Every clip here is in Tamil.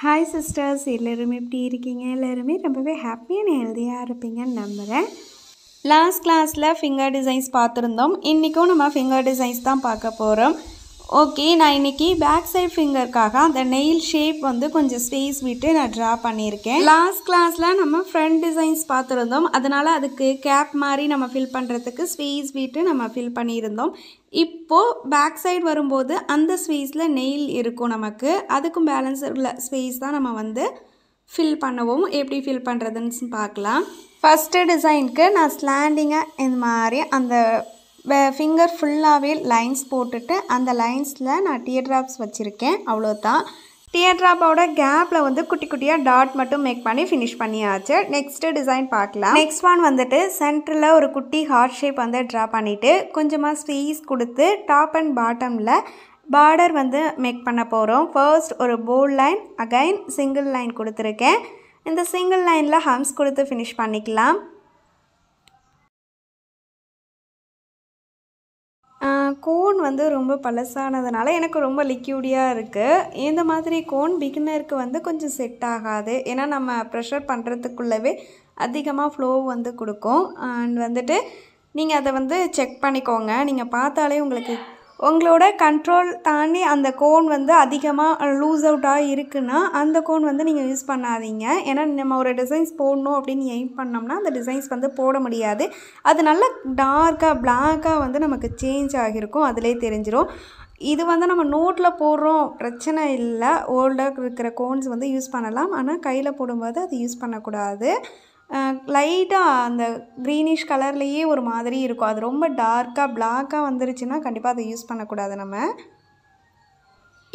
ஹாய் சிஸ்டர்ஸ், எல்லோருமே எப்படி இருக்கீங்க? எல்லோருமே ரொம்பவே ஹாப்பி அண்ட் ஹெல்த்தியாக இருப்பீங்கன்னு நம்புகிறேன். லாஸ்ட் கிளாஸில் ஃபிங்கர் டிசைன்ஸ் பார்த்துருந்தோம். இன்றைக்கும் நம்ம ஃபிங்கர் டிசைன்ஸ் தான் பார்க்க போகிறோம். ஓகே, நான் இன்றைக்கி பேக் சைட் ஃபிங்கருக்காக அந்த நெயில் ஷேப் வந்து கொஞ்சம் ஸ்பேஸ் விட்டு நான் ட்ரா பண்ணியிருக்கேன். லாஸ்ட் கிளாஸில் நம்ம ஃப்ரண்ட் டிசைன்ஸ் பார்த்துருந்தோம். அதனால் அதுக்கு கேப் மாதிரி நம்ம ஃபில் பண்ணுறதுக்கு ஸ்பேஸ் விட்டு நம்ம ஃபில் பண்ணியிருந்தோம். இப்போது பேக் சைடு வரும்போது அந்த ஸ்பேஸில் நெயில் இருக்கும் நமக்கு. அதுக்கும் பேலன்ஸ் உள்ள ஸ்பேஸ் தான் நம்ம வந்து ஃபில் பண்ணுவோம். எப்படி ஃபில் பண்ணுறதுன்னு பார்க்கலாம். ஃபஸ்ட்டு டிசைனுக்கு நான் ஸ்லாண்டிங்காக இந்த மாதிரி அந்த ஃபிங்கர் ஃபுல்லாகவே லைன்ஸ் போட்டுட்டு அந்த லைன்ஸில் நான் டியர் ட்ராப்ஸ் வச்சுருக்கேன். அவ்வளோதான். டியர் ட்ராப்போட கேப்பில் வந்து குட்டி குட்டியாக டாட் மட்டும் மேக் பண்ணி ஃபினிஷ் பண்ணியாச்சு. நெக்ஸ்ட்டு டிசைன் பார்க்கலாம். நெக்ஸ்ட் ஒன் வந்துட்டு சென்டரில் ஒரு குட்டி ஹார்ட் ஷேப் வந்து ட்ரா பண்ணிவிட்டு கொஞ்சமாக ஸ்பேஸ் கொடுத்து டாப் அண்ட் பாட்டமில் பார்டர் வந்து மேக் பண்ண போகிறோம். ஃபர்ஸ்ட் ஒரு bold line, again single line கொடுத்துருக்கேன். இந்த சிங்கிள் லைனில் ஹம்ஸ் கொடுத்து ஃபினிஷ் பண்ணிக்கலாம். கோன் வந்து ரொம்ப பழசானதுனால எனக்கு ரொம்ப லிக்யூடியாக இருக்குது. இந்த மாதிரி கோன் பிகினருக்கு வந்து கொஞ்சம் செட் ஆகாது. ஏன்னா நம்ம ப்ரெஷர் பண்ணுறதுக்குள்ளவே அதிகமாக ஃப்ளோ வந்து கொடுக்கும். அண்ட் வந்துட்டு நீங்கள் அதை வந்து செக் பண்ணிக்கோங்க. நீங்கள் பார்த்தாலே உங்களோட கண்ட்ரோல் தாண்டி அந்த கோன் வந்து அதிகமாக லூஸ் அவுட்டாக இருக்குன்னா அந்த கோன் வந்து நீங்கள் யூஸ் பண்ணாதீங்க. ஏன்னா நம்ம ஒரு டிசைன்ஸ் போடணும் அப்படின்னு எய்ம் பண்ணோம்னா அந்த டிசைன்ஸ் வந்து போட முடியாது. அது நல்லா டார்க்காக பிளாக்காக வந்து நமக்கு சேஞ்ச் ஆகியிருக்கும், அதிலே தெரிஞ்சிடும். இது வந்து நம்ம நோட்டில் போடுறோம், பிரச்சனை இல்லை. ஓல்டாக இருக்கிற கோன்ஸ் வந்து யூஸ் பண்ணலாம். ஆனால் கையில் போடும்போது அது யூஸ் பண்ணக்கூடாது. லைட்டாக அந்த க்ரீனிஷ் கலர்லேயே ஒரு மாதிரி இருக்கும். அது ரொம்ப டார்க்காக பிளாக்காக வந்துருச்சுன்னா கண்டிப்பாக அதை யூஸ் பண்ணக்கூடாது நம்ம.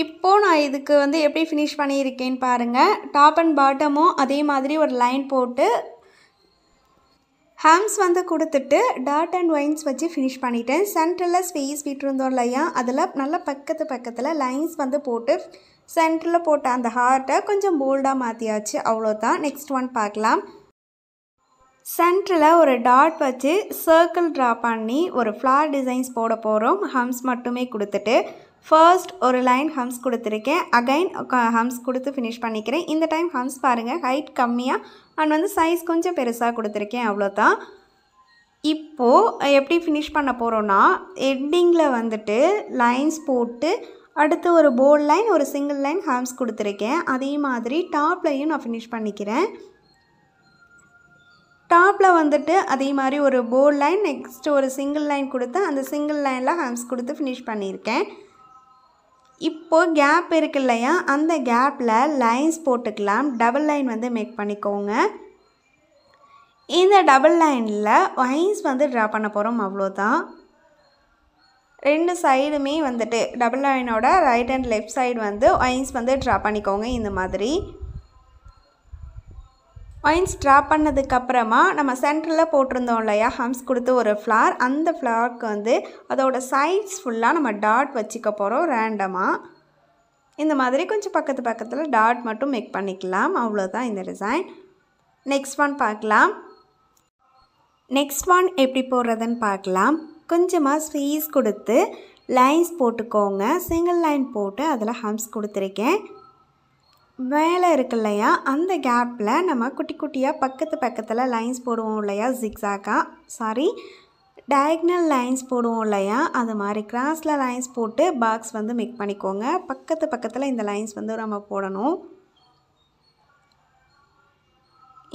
இப்போது நான் இதுக்கு வந்து எப்படி ஃபினிஷ் பண்ணியிருக்கேன்னு பாருங்கள். டாப் அண்ட் பாட்டமும் அதே மாதிரி ஒரு லைன் போட்டு ஹேம்ஸ் வந்து கொடுத்துட்டு டாட் அண்ட் வைன்ஸ் வச்சு ஃபினிஷ் பண்ணிட்டேன். சென்டரில் ஸ்பேஸ் விட்டுருந்தோம் இல்லையா, அதில் நல்ல பக்கத்தில் லைன்ஸ் வந்து போட்டு சென்டரில் போட்ட அந்த ஹார்ட்டை கொஞ்சம் போல்டாக மாற்றியாச்சு. அவ்வளோதான். நெக்ஸ்ட் ஒன் பார்க்கலாம். சென்டரில் ஒரு டாட் வச்சு சர்க்கிள் ட்ரா பண்ணி ஒரு ஃப்ளார் டிசைன்ஸ் போட போகிறோம். ஹம்ஸ் மட்டுமே கொடுத்துட்டு ஃபர்ஸ்ட் ஒரு லைன் ஹம்ஸ் கொடுத்துருக்கேன். அகைன் ஹம்ஸ் கொடுத்து ஃபினிஷ் பண்ணிக்கிறேன். இந்த டைம் ஹம்ஸ் பாருங்கள், ஹைட் கம்மியாக அண்ட் வந்து சைஸ் கொஞ்சம் பெருசாக கொடுத்துருக்கேன். அவ்வளோதான். இப்போது எப்படி ஃபினிஷ் பண்ண போகிறோன்னா, எண்டிங்கில் வந்துட்டு லைன்ஸ் போட்டு அடுத்து ஒரு போல்ட் லைன், ஒரு சிங்கிள் லைன் ஹம்ஸ் கொடுத்துருக்கேன். அதே மாதிரி டாப்லையும் நான் ஃபினிஷ் பண்ணிக்கிறேன். டாப்பில் வந்துட்டு அதே மாதிரி ஒரு போல்ட் லைன், நெக்ஸ்ட்டு ஒரு சிங்கிள் லைன் கொடுத்து அந்த சிங்கிள் லைனில் ஹம்ஸ் கொடுத்து ஃபினிஷ் பண்ணியிருக்கேன். இப்போது கேப் இருக்கு இல்லையா, அந்த கேப்பில் லைன்ஸ் போட்டுக்கலாம். டபுள் லைன் வந்து மேக் பண்ணிக்கோங்க. இந்த டபுள் லைனில் வைன்ஸ் வந்து ட்ரா பண்ண போகிறோம். அவ்வளோதான். ரெண்டு சைடுமே வந்துட்டு டபுள் லைனோட ரைட் அண்ட் லெஃப்ட் சைடு வந்து வைன்ஸ் வந்து ட்ரா பண்ணிக்கோங்க. இந்த மாதிரி வைன்ஸ் ட்ரா பண்ணதுக்கப்புறமா நம்ம சென்டரில் போட்டிருந்தோம் இல்லையா ஹம்ஸ் கொடுத்து ஒரு ஃப்ளார், அந்த ஃப்ளாருக்கு வந்து அதோட சைட்ஸ் ஃபுல்லாக நம்ம டாட் வச்சுக்க போகிறோம் ரேண்டமாக. இந்த மாதிரி கொஞ்சம் பக்கத்தில் டாட் மட்டும் மேக் பண்ணிக்கலாம். அவ்வளோதான் இந்த டிசைன். நெக்ஸ்ட் ஒன் பார்க்கலாம். நெக்ஸ்ட் ஒன் எப்படி போடுறதுன்னு பார்க்கலாம். கொஞ்சமாக ஸ்பேஸ் கொடுத்து லைன்ஸ் போட்டுக்கோங்க. சிங்கிள் லைன் போட்டு அதில் ஹம்ஸ் கொடுத்துருக்கேன். மேலே இருக்கு இல்லையா, அந்த கேப்பில் நம்ம குட்டி குட்டியாக பக்கத்தில் லைன்ஸ் போடுவோம் இல்லையா, டயக்னல் லைன்ஸ் போடுவோம் இல்லையா, அது மாதிரி கிராஸில் லைன்ஸ் போட்டு பாக்ஸ் வந்து மேக் பண்ணிக்கோங்க. பக்கத்தில் இந்த லைன்ஸ் வந்து நம்ம போடணும்.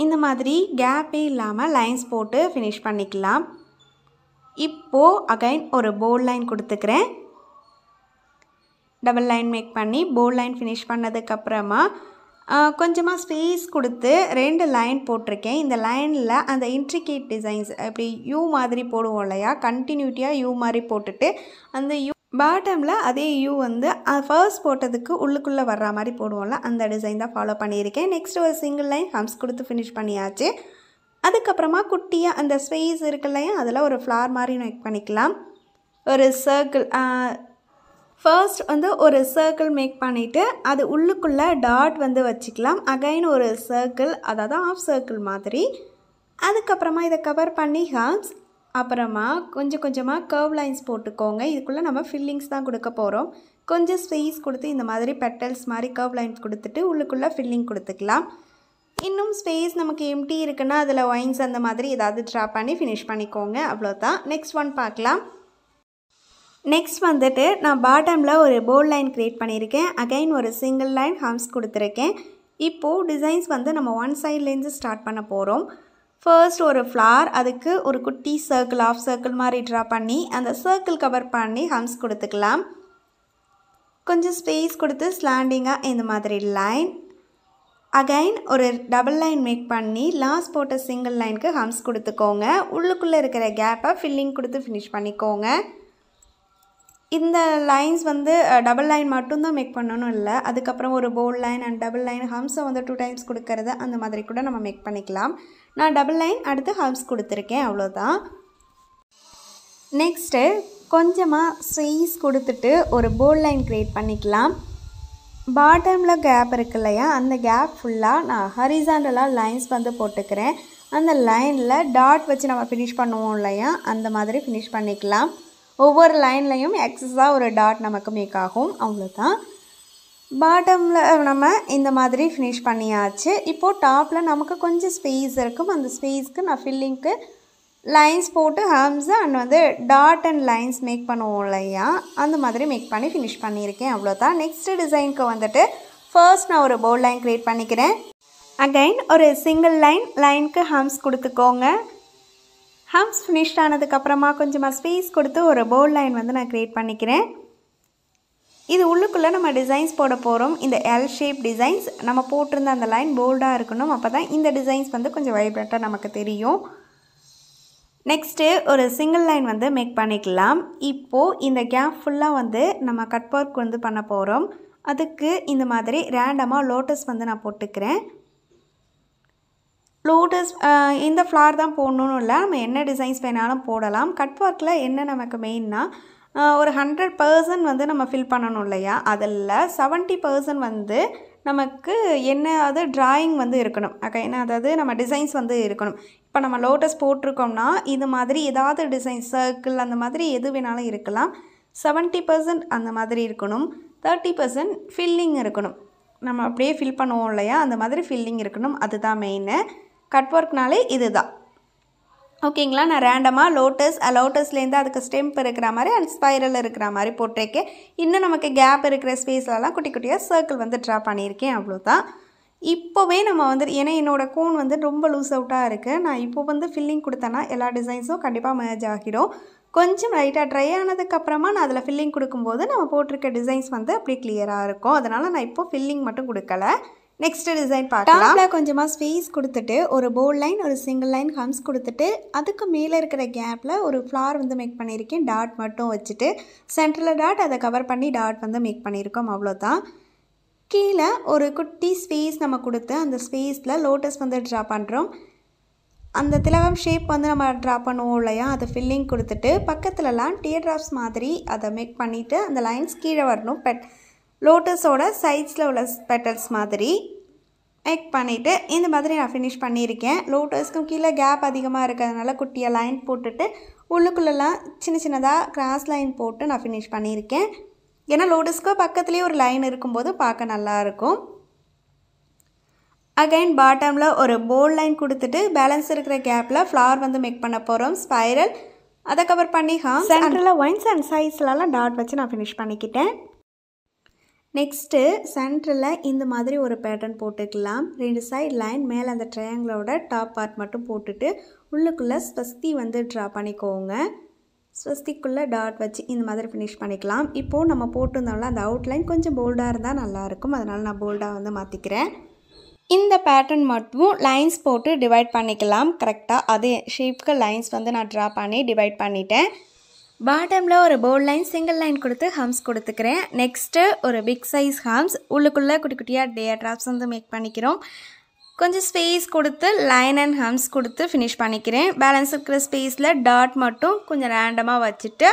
இந்த மாதிரி கேப்பே இல்லாமல் லைன்ஸ் போட்டு ஃபினிஷ் பண்ணிக்கலாம். இப்போது அகைன் ஒரு போல்ட் லைன் கொடுத்துக்கிறேன். டபுள் லைன் மேக் பண்ணி போல்ட் லைன் ஃபினிஷ் பண்ணதுக்கப்புறமா கொஞ்சமாக ஸ்பேஸ் கொடுத்து ரெண்டு லைன் போட்டிருக்கேன். இந்த லைனில் அந்த இன்ட்ரிகேட் டிசைன்ஸ் இப்படி யூ மாதிரி போடுவோம் இல்லையா, கண்டினியூட்டியாக யூ மாதிரி போட்டுட்டு அந்த யூ பாட்டமில் அதே யூ வந்து ஃபர்ஸ்ட் போட்டதுக்கு உள்ளுக்குள்ளே வர்ற மாதிரி போடுவோம்ல, அந்த டிசைன் தான் ஃபாலோ பண்ணியிருக்கேன். நெக்ஸ்ட் ஒரு சிங்கிள் லைன் ஹம்ஸ் கொடுத்து ஃபினிஷ் பண்ணியாச்சு. அதுக்கப்புறமா குட்டியாக அந்த ஸ்பேஸ் இருக்கு இல்லையா, அதில் ஒரு ஃப்ளார் மாதிரி மேக் பண்ணிக்கலாம். ஒரு சர்க்கிள் ஃபர்ஸ்ட் வந்து ஒரு சர்க்கிள் மேக் பண்ணிவிட்டு அது உள்ளுக்குள்ளே டாட் வந்து வச்சுக்கலாம். அகைன் ஒரு சர்க்கிள், அதாவது ஆஃப் சர்க்கிள் மாதிரி. அதுக்கப்புறமா இதை கவர் பண்ணி ஹம்ஸ், அப்புறமா கொஞ்சமாக கர்வ் லைன்ஸ் போட்டுக்கோங்க. இதுக்குள்ளே நம்ம ஃபில்லிங்ஸ் தான் கொடுக்க போகிறோம். கொஞ்சம் ஸ்பேஸ் கொடுத்து இந்த மாதிரி பெட்டல்ஸ் மாதிரி கர்வ் லைன்ஸ் கொடுத்துட்டு உள்ளுக்குள்ளே ஃபில்லிங் கொடுத்துக்கலாம். இன்னும் ஸ்பேஸ் நமக்கு எம்டி இருக்குன்னா அதில் ஒயின்ஸ் அந்த மாதிரி ஏதாவது ட்ரா பண்ணி ஃபினிஷ் பண்ணிக்கோங்க. அவ்வளோதான். நெக்ஸ்ட் ஒன் பார்க்கலாம். நெக்ஸ்ட் வந்துட்டு நான் பாட்டமில் ஒரு போல்ட் லைன் க்ரியேட் பண்ணியிருக்கேன். அகைன் ஒரு சிங்கிள் லைன் ஹம்ஸ் கொடுத்துருக்கேன். இப்போது டிசைன்ஸ் வந்து நம்ம ஒன் சைட்லேருந்து ஸ்டார்ட் பண்ண போகிறோம். ஃபர்ஸ்ட் ஒரு ஃப்ளார், அதுக்கு ஒரு குட்டி சர்க்கிள் ஆஃப் சர்க்கிள் மாதிரி ட்ரா பண்ணி அந்த சர்க்கிள் கவர் பண்ணி ஹம்ஸ் கொடுத்துக்கலாம். கொஞ்சம் ஸ்பேஸ் கொடுத்து ஸ்லாண்டிங்காக இந்த மாதிரி லைன். அகைன் ஒரு டபுள் லைன் மேக் பண்ணி லாஸ்ட் போட்ட சிங்கிள் லைனுக்கு ஹம்ஸ் கொடுத்துக்கோங்க. உள்ளுக்குள்ளே இருக்கிற கேப்பை ஃபில்லிங் கொடுத்து ஃபினிஷ் பண்ணிக்கோங்க. இந்த லைன்ஸ் வந்து டபுள் லைன் மட்டும்தான் மேக் பண்ணணும் இல்லை, அதுக்கப்புறம் ஒரு bold line and double line ஹம்ஸை வந்து 2 டைம்ஸ் கொடுக்கறது அந்த மாதிரி கூட நம்ம மேக் பண்ணிக்கலாம். நான் டபுள் லைன் அடுத்து ஹம்ஸ் கொடுத்துருக்கேன். அவ்வளோதான். நெக்ஸ்ட்டு கொஞ்சமாக ஸ்பேஸ் கொடுத்துட்டு ஒரு போல்ட் லைன் க்ரியேட் பண்ணிக்கலாம். பாட்டமில் கேப் இருக்கு இல்லையா, அந்த கேப் ஃபுல்லாக நான் ஹரிசாண்டலாக லைன்ஸ் வந்து போட்டுக்கிறேன். அந்த லைனில் டாட் வச்சு நம்ம ஃபினிஷ் பண்ணுவோம் இல்லையா, அந்த மாதிரி ஃபினிஷ் பண்ணிக்கலாம். ஒவ்வொரு லைன்லையும் எக்ஸஸாக ஒரு டாட் நமக்கு மேக் ஆகும். அவ்வளோதான். பாட்டமில் நம்ம இந்த மாதிரி ஃபினிஷ் பண்ணியாச்சு. இப்போது டாப்பில் நமக்கு கொஞ்சம் ஸ்பேஸ் இருக்கும். அந்த ஸ்பேஸ்க்கு நான் ஃபில்லிங்க்கு லைன்ஸ் போட்டு ஹம்ஸு அண்ட் வந்து டாட் அண்ட் லைன்ஸ் மேக் பண்ணுவோம் இல்லையா, அந்த மாதிரி மேக் பண்ணி ஃபினிஷ் பண்ணியிருக்கேன். அவ்வளோதான். நெக்ஸ்ட்டு டிசைனுக்கு வந்துட்டு ஃபர்ஸ்ட் நான் ஒரு போல்ட் லைன் க்ரியேட் பண்ணிக்கிறேன். அகைன் ஒரு சிங்கிள் லைனுக்கு ஹம்ஸ் கொடுத்துக்கோங்க. ஹம்ஸ் ஃபினிஷ்ட் ஆனதுக்கப்புறமா கொஞ்சமாக ஸ்பேஸ் கொடுத்து ஒரு போல்ட் லைன் வந்து நான் க்ரியேட் பண்ணிக்கிறேன். இது உள்ளுக்குள்ளே நம்ம டிசைன்ஸ் போட போகிறோம். இந்த எல் ஷேப் டிசைன்ஸ் நம்ம போட்டிருந்த அந்த லைன் போல்டாக இருக்கணும். அப்போ தான் இந்த டிசைன்ஸ் வந்து கொஞ்சம் வைப்ரண்ட்டாக நமக்கு தெரியும். நெக்ஸ்ட்டு ஒரு சிங்கிள் லைன் வந்து மேக் பண்ணிக்கலாம். இப்போது இந்த கேப் ஃபுல்லாக வந்து நம்ம கட் ஒர்க் வந்து பண்ண போகிறோம். அதுக்கு இந்த மாதிரி ரேண்டமாக லோட்டஸ் வந்து நான் போட்டுக்கிறேன். லோட்டஸ் இந்த ஃப்ளார் தான் போடணுன்னு இல்லை, நம்ம என்ன டிசைன்ஸ் வேணாலும் போடலாம். கட் ஒர்க்கில் என்ன நமக்கு மெயின்னா ஒரு 100% வந்து நம்ம ஃபில் பண்ணணும் இல்லையா, அதில் 70% வந்து நமக்கு என்னது டிராயிங் வந்து இருக்கணும். ஏன்னா அதாவது நம்ம டிசைன்ஸ் வந்து இருக்கணும். இப்போ நம்ம லோட்டஸ் போட்டிருக்கோம்னா இது மாதிரி ஏதாவது டிசைன் சர்க்கிள் அந்த மாதிரி எது வேணாலும் இருக்கலாம். 70% அந்த மாதிரி இருக்கணும். 30% ஃபில்லிங் இருக்கணும். நம்ம அப்படியே ஃபில் பண்ணுவோம் இல்லையா, அந்த மாதிரி ஃபில்லிங் இருக்கணும். அதுதான் மெயின்னு. கட் ஒர்க்னாலே இது தான். ஓகேங்களா. நான் ரேண்டமாக லோட்டஸ்லேருந்து அதுக்கு ஸ்டெம்ப் இருக்கிற மாதிரி அண்ட் ஸ்பைரல் இருக்கிற மாதிரி போட்டிருக்கேன். இன்னும் நமக்கு கேப் இருக்கிற ஸ்பேஸ்லலாம் குட்டி குட்டியாக சர்க்கிள் வந்து ட்ரா பண்ணியிருக்கேன். அவ்வளோதான். இப்போவே நம்ம வந்து ஏன்னா என்னோடய கோன் வந்து ரொம்ப லூஸ் அவுட்டாக இருக்குது. நான் இப்போ வந்து ஃபில்லிங் கொடுத்தேன்னா எல்லா டிசைன்ஸும் கண்டிப்பாக மேட்ச் ஆகிடும். கொஞ்சம் லைட்டாக ட்ரை ஆனதுக்கப்புறமா நான் அதில் ஃபில்லிங் கொடுக்கும்போது நம்ம போட்டிருக்க டிசைன்ஸ் வந்து அப்படியே கிளியராக இருக்கும். அதனால் நான் இப்போ ஃபில்லிங் மட்டும் கொடுக்கல. நெக்ஸ்ட் டிசைன் பார்க்கலாம். டாப்பில் கொஞ்சமாக ஸ்பேஸ் கொடுத்துட்டு ஒரு போல்ட் லைன் ஒரு சிங்கிள் லைன் ஹம்ஸ் கொடுத்துட்டு அதுக்கு மேலே இருக்கிற கேப்பில் ஒரு ஃப்ளார் வந்து மேக் பண்ணியிருக்கேன். டாட் மட்டும் வச்சுட்டு சென்டரில் டாட் அதை கவர் பண்ணி டாட் வந்து மேக் பண்ணியிருக்கோம். அவ்வளோதான். கீழே ஒரு குட்டி ஸ்பேஸ் நம்ம கொடுத்து அந்த ஸ்பேஸில் லோட்டஸ் வந்து ட்ரா பண்ணுறோம். அந்த திலகம் ஷேப் வந்து நம்ம ட்ரா பண்ணுவோம் இல்லையா, அதை ஃபில்லிங் கொடுத்துட்டு பக்கத்துலலாம் டியர் ட்ராப்ஸ் மாதிரி அதை மேக் பண்ணிவிட்டு அந்த லைன்ஸ் கீழே வரணும். லோட்டஸோட சைட்ஸில் உள்ள பெட்டல்ஸ் மாதிரி மேக் பண்ணிவிட்டு இந்த மாதிரி நான் ஃபினிஷ் பண்ணியிருக்கேன். லோட்டஸ்க்கும் கீழே கேப் அதிகமாக இருக்கிறதுனால குட்டியாக லைன் போட்டுட்டு உள்ளுக்குள்ளெல்லாம் சின்ன சின்னதாக கிராஸ் லைன் போட்டு நான் ஃபினிஷ் பண்ணியிருக்கேன். ஏன்னா லோட்டஸ்க்கு பக்கத்துலேயே ஒரு லைன் இருக்கும்போது பார்க்க நல்லாயிருக்கும். அகைன் பாட்டமில் ஒரு போல்ட் லைன் கொடுத்துட்டு பேலன்ஸ் இருக்கிற கேப்பில் ஃப்ளார் வந்து மேக் பண்ண போகிறோம். ஸ்பைரல் அதை கவர் பண்ணி சென்டரில் ஒயின்ஸ் அண்ட் சைட்ஸ்லலாம் டாட் வச்சு நான் ஃபினிஷ் பண்ணிக்கிட்டேன். நெக்ஸ்ட்டு சென்டரில் இந்த மாதிரி ஒரு பேட்டர்ன் போட்டுக்கலாம். 2 சைட் லைன் மேலே அந்த ட்ரையாங்கிளோட டாப் பார்ட் மட்டும் போட்டுட்டு உள்ளுக்குள்ளே ஸ்வஸ்தி வந்து ட்ரா பண்ணிக்கோங்க. ஸ்வஸ்திக்குள்ளே டாட் வச்சு இந்த மாதிரி ஃபினிஷ் பண்ணிக்கலாம். இப்போது நம்ம போட்டிருந்தோம்ல அந்த அவுட்லைன் கொஞ்சம் போல்டாக இருந்தால் நல்லாயிருக்கும். அதனால் நான் போல்டாக வந்து மாற்றிக்கிறேன். இந்த பேட்டர்ன் மட்டும் லைன்ஸ் போட்டு டிவைட் பண்ணிக்கலாம். கரெக்டாக அதே ஷேப்க்கு லைன்ஸ் வந்து நான் ட்ரா பண்ணி டிவைட் பண்ணிட்டேன். பாட்டமில் ஒரு போல்ட் லைன் சிங்கிள் லைன் கொடுத்து ஹம்ஸ் கொடுத்துக்கிறேன். நெக்ஸ்ட்டு ஒரு பிக் சைஸ் ஹம்ஸ் உள்ளுக்குள்ளே குட்டி குட்டியாக டியர் ட்ராப்ஸ் வந்து மேக் பண்ணிக்கிறோம். கொஞ்சம் ஸ்பேஸ் கொடுத்து லைன் அண்ட் ஹம்ஸ் கொடுத்து ஃபினிஷ் பண்ணிக்கிறேன். பேலன்ஸ் இருக்கிற ஸ்பேஸில் டாட் மட்டும் கொஞ்சம் ரேண்டமாக வச்சுட்டு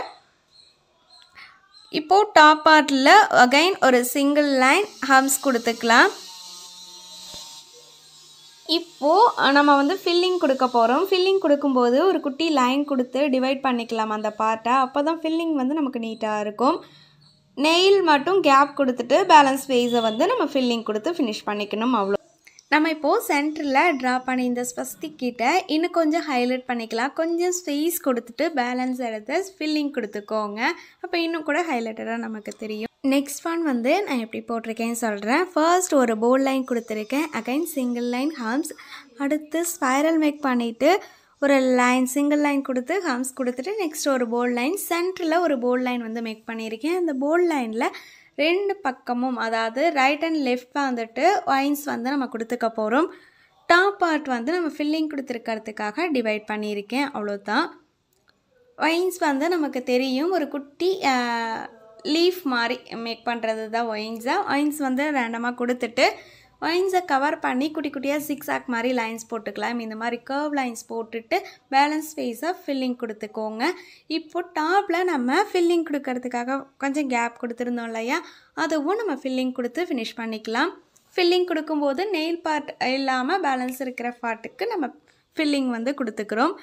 இப்போது டாப் பார்ட்டில் அகைன் ஒரு சிங்கிள் லைன் ஹம்ஸ் கொடுத்துக்கலாம். இப்போது நம்ம வந்து ஃபில்லிங் கொடுக்க போகிறோம். ஃபில்லிங் கொடுக்கும்போது ஒரு குட்டி லைன் கொடுத்து டிவைட் பண்ணிக்கலாம் அந்த பார்ட்டை. அப்போ தான் ஃபில்லிங் வந்து நமக்கு நீட்டாக இருக்கும். நெயில் மட்டும் கேப் கொடுத்துட்டு பேலன்ஸ் ஸ்பேஸை வந்து நம்ம ஃபில்லிங் கொடுத்து ஃபினிஷ் பண்ணிக்கணும். அவ்வளோ. நம்ம இப்போது சென்டரில் ட்ரா பண்ணி இந்த ஸ்வஸ்திக் கிட்ட இன்னும் கொஞ்சம் ஹைலைட் பண்ணிக்கலாம். கொஞ்சம் ஸ்பேஸ் கொடுத்துட்டு பேலன்ஸ் எடுத்து ஃபில்லிங் கொடுத்துக்கோங்க. அப்போ இன்னும் கூட ஹைலைட்டடாக நமக்கு தெரியும். நெக்ஸ்ட் ஒன் வந்து நான் எப்படி போட்டிருக்கேன்னு சொல்கிறேன். ஃபர்ஸ்ட் ஒரு போல்ட் லைன் கொடுத்துருக்கேன். Again single line harms. அடுத்து ஸ்பைரல் மேக் பண்ணிவிட்டு ஒரு லைன் சிங்கிள் லைன் கொடுத்து ஹார்ம்ஸ் கொடுத்துட்டு நெக்ஸ்ட் ஒரு போல்ட் லைன் சென்டரில் ஒரு போல்ட் லைன் வந்து மேக் பண்ணியிருக்கேன். அந்த போல்ட் லைனில் ரெண்டு பக்கமும் அதாவது ரைட் அண்ட் லெஃப்ட் வந்துட்டு வைன்ஸ் வந்து நம்ம கொடுத்துக்க போகிறோம். டாப் பார்ட் வந்து நம்ம ஃபில்லிங் கொடுத்துருக்கிறதுக்காக டிவைட் பண்ணியிருக்கேன். அவ்வளோதான். வைன்ஸ் வந்து நமக்கு தெரியும் ஒரு குட்டி லீஃப் மாதிரி மேக் பண்ணுறது தான் ஒயின்ஸாக. ஒயின்ஸ் வந்து ரேண்டமாக கொடுத்துட்டு ஒயின்ஸை கவர் பண்ணி குட்டி குட்டியாக சிக்ஸாக் மாதிரி லைன்ஸ் போட்டுக்கலாம். இந்த மாதிரி கர்வ் லைன்ஸ் போட்டுட்டு பேலன்ஸ் ஸ்பேஸாக ஃபில்லிங் கொடுத்துக்கோங்க. இப்போது டாப்பில் நம்ம ஃபில்லிங் கொடுக்கறதுக்காக கொஞ்சம் கேப் கொடுத்துருந்தோம் இல்லையா, அதுவும் நம்ம ஃபில்லிங் கொடுத்து ஃபினிஷ் பண்ணிக்கலாம். ஃபில்லிங் கொடுக்கும்போது நெயில் பார்ட் இல்லாமல் பேலன்ஸ் இருக்கிற பார்ட்டுக்கு நம்ம ஃபில்லிங் வந்து கொடுத்துக்கிறோம்.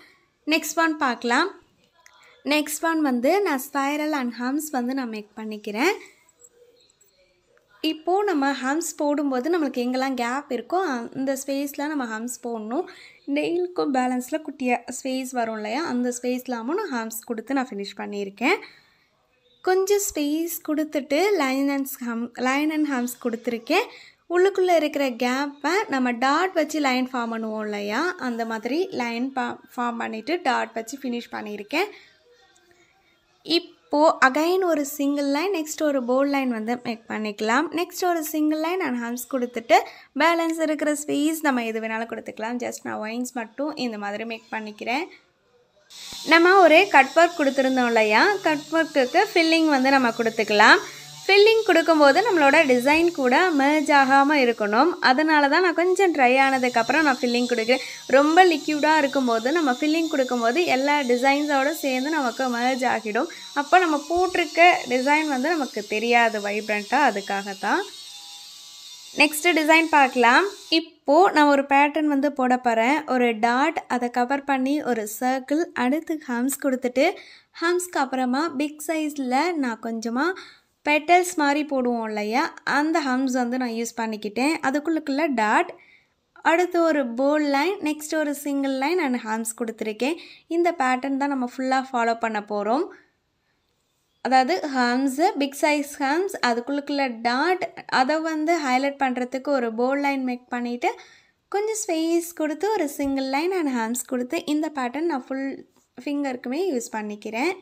நெக்ஸ்ட் ஒன் பார்க்கலாம். நெக்ஸ்ட் ஒன் வந்து நான் ஸ்பைரல் அண்ட் ஹம்ஸ் வந்து நான் மேக் பண்ணிக்கிறேன். இப்போது நம்ம ஹம்ஸ் போடும்போது நம்மளுக்கு எங்கெல்லாம் கேப் இருக்கோ அந்த ஸ்பேஸில் நம்ம ஹம்ஸ் போடணும். நெயிலுக்கும் பேலன்ஸில் குட்டியாக ஸ்பேஸ் வரும் இல்லையா, அந்த ஸ்பேஸ்லாமும் நான் ஹம்ஸ் கொடுத்து நான் ஃபினிஷ் பண்ணியிருக்கேன். கொஞ்சம் ஸ்பேஸ் கொடுத்துட்டு லைன் அண்ட் ஹம்ஸ் கொடுத்துருக்கேன். உள்ளுக்குள்ளே இருக்கிற கேப்பை நம்ம டாட் வச்சு லைன் ஃபார்ம் பண்ணுவோம் இல்லையா, அந்த மாதிரி லைன் ஃபார்ம் பண்ணிவிட்டு டாட் வச்சு ஃபினிஷ் பண்ணியிருக்கேன். இப்போது அகைன் ஒரு சிங்கிள் லைன் நெக்ஸ்ட் ஒரு போல்ட் லைன் வந்து மேக் பண்ணிக்கலாம். நெக்ஸ்ட் ஒரு சிங்கிள் லைன் அண்ட் ஹம்ஸ் கொடுத்துட்டு பேலன்ஸ் இருக்கிற ஸ்பேஸ் நம்ம எது வேணாலும் கொடுத்துக்கலாம். ஜஸ்ட் நான் ஒயின்ஸ் மட்டும் இந்த மாதிரி மேக் பண்ணிக்கிறேன். நம்ம ஒரு கட் ஒர்க் கொடுத்துருந்தோம் இல்லையா, கட் ஒர்க்குக்கு ஃபில்லிங் வந்து நம்ம கொடுத்துக்கலாம். ஃபில்லிங் கொடுக்கும்போது நம்மளோட டிசைன் கூட மெர்ஜ் ஆகாமல் இருக்கணும். அதனால தான் நான் கொஞ்சம் ட்ரை ஆனதுக்கப்புறம் நான் ஃபில்லிங் கொடுக்குறேன். ரொம்ப லிக்யூடாக இருக்கும்போது நம்ம ஃபில்லிங் கொடுக்கும்போது எல்லா டிசைன்ஸோடு சேர்ந்து நமக்கு மெர்ஜ் ஆகிடும். அப்போ நம்ம போட்டிருக்க டிசைன் வந்து நமக்கு தெரியாது வைப்ரண்ட்டாக, அதுக்காக தான். நெக்ஸ்ட்டு டிசைன் பார்க்கலாம். இப்போது நான் ஒரு பேட்டர்ன் வந்து போட போகிறேன். ஒரு டாட், அதை கவர் பண்ணி ஒரு சர்க்கிள், அடுத்து ஹம்ஸ் கொடுத்துட்டு ஹம்ஸ்க்கு அப்புறமா பிக் சைஸில் நான் கொஞ்சமாக பெட்டல்ஸ் மாதிரி போடுவோம் இல்லையா, அந்த ஹம்ஸ் வந்து நான் யூஸ் பண்ணிக்கிட்டேன். அதுக்குள்ளுக்குள்ளே டாட், அடுத்து ஒரு போல்ட் லைன், நெக்ஸ்ட் ஒரு சிங்கிள் லைன் அண்ட் ஹம்ஸ் கொடுத்துருக்கேன். இந்த பேட்டர்ன் தான் நம்ம ஃபுல்லாக ஃபாலோ பண்ண போகிறோம். அதாவது ஹம்ஸு, பிக் சைஸ் ஹம்ஸ், அதுக்குள்ளுக்குள்ளே டாட், அதை வந்து ஹைலைட் பண்ணுறதுக்கு ஒரு போல்ட் லைன் மேக் பண்ணிவிட்டு கொஞ்சம் ஸ்பேஸ் கொடுத்து ஒரு சிங்கிள் லைன் அண்ட் ஹம்ஸ் கொடுத்து இந்த பேட்டர்ன் நான் ஃபுல் ஃபிங்கருக்குமே யூஸ் பண்ணிக்கிறேன்.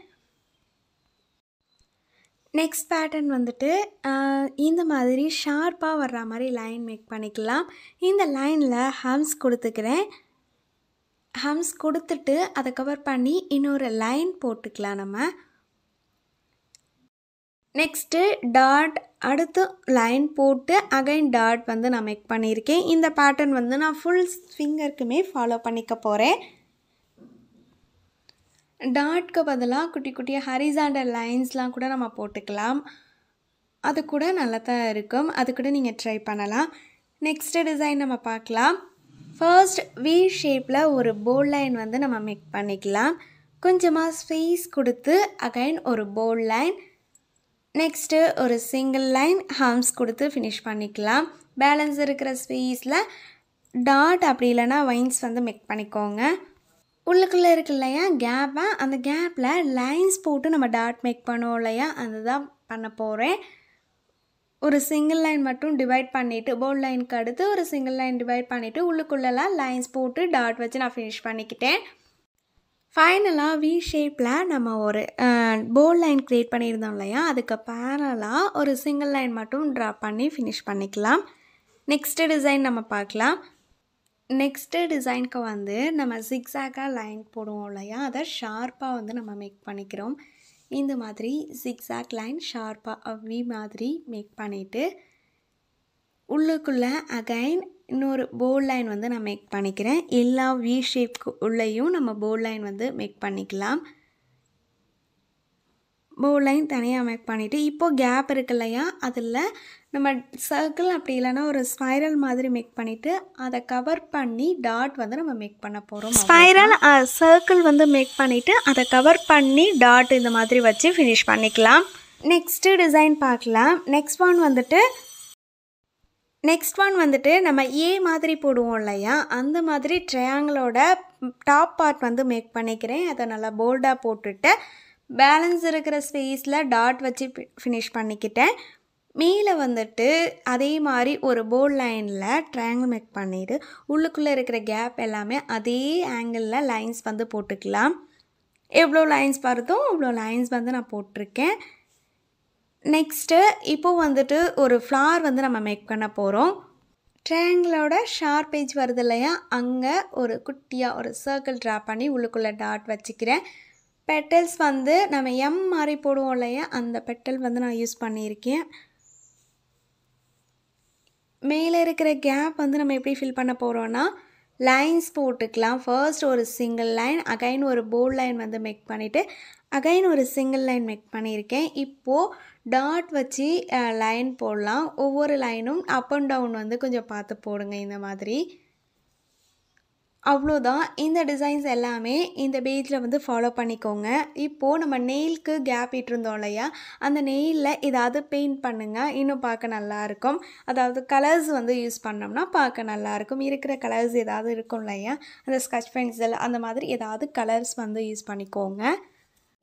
நெக்ஸ்ட் பேட்டர்ன் வந்துட்டு இந்த மாதிரி ஷார்ப்பாக வர்ற மாதிரி லைன் மேக் பண்ணிக்கலாம். இந்த லைனில் ஹம்ஸ் கொடுத்துக்கிறேன். ஹம்ஸ் கொடுத்துட்டு அதை கவர் பண்ணி இன்னொரு லைன் போட்டுக்கலாம் நம்ம. நெக்ஸ்ட்டு டாட், அடுத்து லைன் போட்டு அகைன் டாட் வந்து நான் மேக் பண்ணியிருக்கேன். இந்த பேட்டர்ன் வந்து நான் ஃபுல் ஃபிங்கருக்குமே ஃபாலோ பண்ணிக்க போகிறேன். டாட்க்கு பதிலாக குட்டி குட்டியாக ஹரிசாண்டல் லைன்ஸ்லாம் கூட நம்ம போட்டுக்கலாம். அது கூட நல்லா தான் இருக்கும். அது கூட நீங்கள் ட்ரை பண்ணலாம். நெக்ஸ்ட்டு டிசைன் நம்ம பார்க்கலாம். ஃபர்ஸ்ட் வி ஷேப்பில் ஒரு போல்ட் லைன் வந்து நம்ம மேக் பண்ணிக்கலாம். கொஞ்சமாக ஸ்பேஸ் கொடுத்து அகைன் ஒரு போல்ட் லைன், நெக்ஸ்ட்டு ஒரு சிங்கிள் லைன் ஹம்ஸ் கொடுத்து ஃபினிஷ் பண்ணிக்கலாம். பேலன்ஸ் இருக்கிற ஸ்பேஸில் டாட் அப்படி இல்லைனா வைன்ஸ் வந்து மேக் பண்ணிக்கோங்க. உள்ளுக்குள்ளே இருக்கு இல்லையா கேப்பை, அந்த கேப்பில் லைன்ஸ் போட்டு நம்ம டாட் மேக் பண்ணுவோம் இல்லையா, அதுதான் பண்ண போகிறேன். ஒரு சிங்கிள் லைன் மட்டும் டிவைட் பண்ணிவிட்டு போல்ட் லைனுக்கு அடுத்து ஒரு சிங்கிள் லைன் டிவைட் பண்ணிவிட்டு உள்ளுக்குள்ளெல்லாம் லைன்ஸ் போட்டு டாட் வச்சு நான் ஃபினிஷ் பண்ணிக்கிட்டேன். ஃபைனலாக வி ஷேப்பில் நம்ம ஒரு போல்ட் லைன் க்ரியேட் பண்ணியிருந்தோம் இல்லையா, அதுக்கு பேரலாக ஒரு சிங்கிள் லைன் மட்டும் ட்ரா பண்ணி ஃபினிஷ் பண்ணிக்கலாம். நெக்ஸ்ட்டு டிசைன் நம்ம பார்க்கலாம். நெக்ஸ்ட்டு டிசைனுக்கு வந்து நம்ம ஜிக்ஸாக்காக லைன் போடுவோம் இல்லையா, அதை ஷார்ப்பாக வந்து நம்ம மேக் பண்ணிக்கிறோம். இந்த மாதிரி ஜிக்ஸாக் லைன் ஷார்ப்பாக வி மாதிரி மேக் பண்ணிவிட்டு உள்ளுக்குள்ளே அகைன் இன்னொரு போல்ட் லைன் வந்து நான் மேக் பண்ணிக்கிறேன். எல்லா வி ஷேப்க்கு உள்ளேயும் நம்ம போல்ட் லைன் வந்து மேக் பண்ணிக்கலாம். போல்ட் லைன் தனியாக மேக் பண்ணிவிட்டு இப்போது கேப் இருக்கு இல்லையா, அதில் நம்ம சர்க்கிள் அப்படி இல்லைனா ஒரு ஸ்பைரல் மாதிரி மேக் பண்ணிவிட்டு அதை கவர் பண்ணி டாட் வந்து நம்ம மேக் பண்ண போகிறோம். ஸ்பைரல் சர்க்கிள் வந்து மேக் பண்ணிவிட்டு அதை கவர் பண்ணி டாட் இந்த மாதிரி வச்சு ஃபினிஷ் பண்ணிக்கலாம். நெக்ஸ்ட்டு டிசைன் பார்க்கலாம். நெக்ஸ்ட் ஒன் வந்துட்டு நம்ம ஏ மாதிரி போடுவோம் இல்லையா, அந்த மாதிரி ட்ரையாங்கிளோட டாப் பார்ட் வந்து மேக் பண்ணிக்கிறேன். அதை நல்லா போல்டாக போட்டுட்டு பேலன்ஸ் இருக்கிற ஸ்பேஸில் டாட் வச்சு ஃபினிஷ் பண்ணிக்கிட்டேன். மேலே வந்துட்டு அதே மாதிரி ஒரு போல்ட் லைனில் ட்ரையாங்கிள் மேக் பண்ணிவிட்டு உள்ளுக்குள்ளே இருக்கிற கேப் எல்லாமே அதே ஆங்கிளில் லைன்ஸ் வந்து போட்டுக்கலாம். எவ்வளோ லைன்ஸ் வருதோ அவ்வளோ லைன்ஸ் வந்து நான் போட்டிருக்கேன். நெக்ஸ்ட்டு இப்போது வந்துட்டு ஒரு ஃப்ளார் வந்து நம்ம மேக் பண்ண போகிறோம். ட்ரையாங்கிளோட ஷார்ப் பேஜ் வருது இல்லையா, அங்கே ஒரு குட்டியாக ஒரு சர்க்கிள் ட்ரா பண்ணி உள்ளுக்குள்ளே டாட் வச்சுக்கிறேன். பெட்டல்ஸ் வந்து நம்ம எம் மாதிரி போடுவோம் இல்லையா, அந்த பெட்டல் வந்து நான் யூஸ் பண்ணியிருக்கேன். மேலே இருக்கிற கேப் வந்து நம்ம எப்படி ஃபில் பண்ண போகிறோன்னா, லைன்ஸ் போட்டுக்கலாம். ஃபர்ஸ்ட் ஒரு சிங்கிள் லைன், அகைன் ஒரு போல்ட் லைன் வந்து மேக் பண்ணிவிட்டு அகைன் ஒரு சிங்கிள் லைன் மேக் பண்ணியிருக்கேன். இப்போது டாட் வச்சு லைன் போடலாம். ஒவ்வொரு லைனும் அப் அண்ட் டவுன் வந்து கொஞ்சம் பார்த்து போடுங்க இந்த மாதிரி. அவ்வளோதான். இந்த டிசைன்ஸ் எல்லாமே இந்த பேஜில் வந்து ஃபாலோ பண்ணிக்கோங்க. இப்போது நம்ம நெயிலுக்கு கேப் இட்டிருந்தோம் இல்லையா, அந்த நெயிலில் ஏதாவது பெயிண்ட் பண்ணுங்கள், இன்னும் பார்க்க நல்லாயிருக்கும். அதாவது கலர்ஸ் வந்து யூஸ் பண்ணோம்னா பார்க்க நல்லாயிருக்கும். இருக்கிற கலர்ஸ் ஏதாவது இருக்கும் இல்லையா, அந்த ஸ்கெட்ச் பென்சில் அந்த மாதிரி ஏதாவது கலர்ஸ் வந்து யூஸ் பண்ணிக்கோங்க.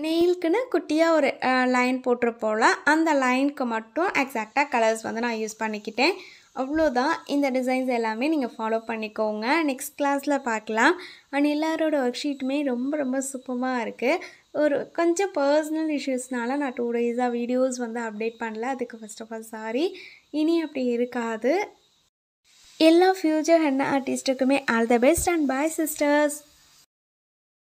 நெயிலுக்குன்னு குட்டியாக ஒரு லைன் போட்டிருப்போல, அந்த லைனுக்கு மட்டும் எக்ஸாக்டாக கலர்ஸ் வந்து நான் யூஸ் பண்ணிக்கிட்டேன். அவ்வளோதான். இந்த டிசைன்ஸ் எல்லாமே நீங்கள் ஃபாலோ பண்ணிக்கோங்க. நெக்ஸ்ட் கிளாஸில் பார்க்கலாம். அண்ட் எல்லாரோட ஒர்க் ஷீட்டுமே ரொம்ப ரொம்ப சூப்பராக இருக்குது. ஒரு கொஞ்சம் பர்சனல் இஷ்யூஸ்னால நான் 2 டேஸாக வீடியோஸ் வந்து அப்டேட் பண்ணல. அதுக்கு ஃபர்ஸ்ட் ஆஃப் ஆல் சாரி. இனி அப்படி இருக்காது. எல்லா ஃப்யூச்சர் ஹென்னா ஆர்டிஸ்ட்டுக்குமே all the best and bye sisters.